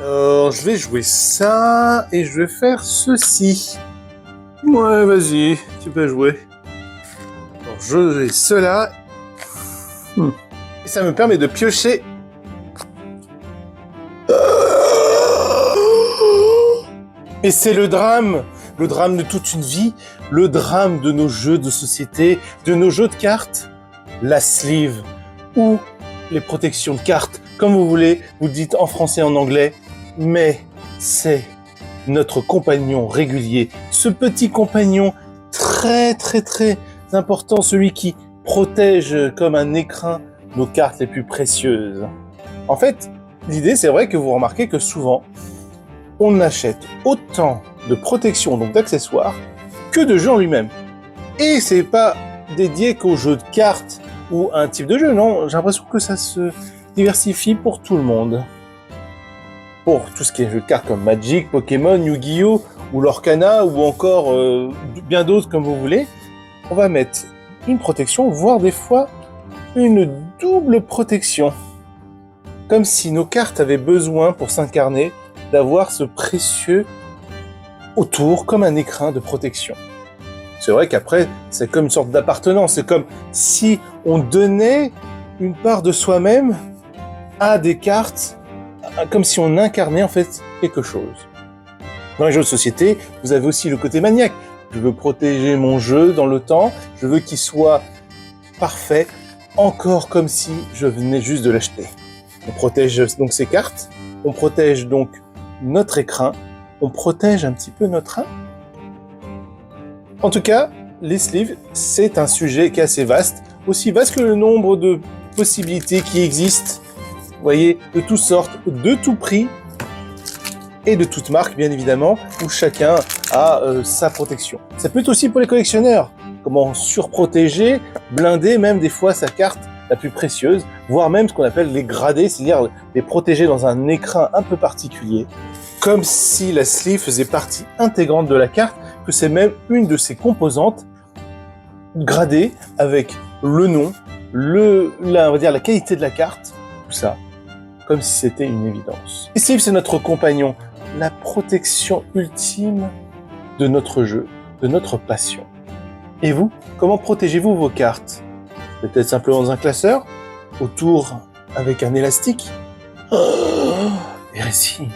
Alors, je vais jouer ça et je vais faire ceci. Ouais, vas-y, tu peux jouer. Alors, je vais cela. Et ça me permet de piocher. Et c'est le drame de toute une vie, le drame de nos jeux de société, de nos jeux de cartes, la sleeve ou les protections de cartes, comme vous voulez, vous le dites en français et en anglais, mais c'est notre compagnon régulier, ce petit compagnon très important, celui qui protège comme un écrin nos cartes les plus précieuses. En fait, l'idée, c'est vrai que vous remarquez que souvent, on achète autant de protections, donc d'accessoires, que de jeux en lui-même. Et c'est pas dédié qu'aux jeux de cartes ou à un type de jeu, non, j'ai l'impression que ça se diversifie pour tout le monde. Pour tout ce qui est jeux de cartes comme Magic, Pokémon, Yu-Gi-Oh! Ou l'Orcana, ou encore bien d'autres comme vous voulez, on va mettre une protection, voire des fois une double protection. Comme si nos cartes avaient besoin, pour s'incarner, d'avoir ce précieux autour, comme un écrin de protection. C'est vrai qu'après, c'est comme une sorte d'appartenance. C'est comme si on donnait une part de soi-même à des cartes, comme si on incarnait en fait quelque chose. Dans les jeux de société, vous avez aussi le côté maniaque. Je veux protéger mon jeu dans le temps, je veux qu'il soit parfait, encore comme si je venais juste de l'acheter. On protège donc ces cartes, on protège donc notre écrin, on protège un petit peu notre âme. En tout cas, les sleeves, c'est un sujet qui est assez vaste, aussi vaste que le nombre de possibilités qui existent, vous voyez, de toutes sortes, de tout prix, et de toute marque, bien évidemment, où chacun a sa protection. Ça peut être aussi pour les collectionneurs, comment surprotéger, blinder même des fois sa carte la plus précieuse, voire même ce qu'on appelle les grader, c'est-à-dire les protéger dans un écrin un peu particulier, comme si la sleeve faisait partie intégrante de la carte, que c'est même une de ses composantes, gradée avec le nom, on va dire la qualité de la carte, tout ça, comme si c'était une évidence. Et sleeve, c'est notre compagnon, la protection ultime de notre jeu, de notre passion. Et vous, comment protégez-vous vos cartes? Peut-être simplement dans un classeur, autour avec un élastique? Oh, hérésie.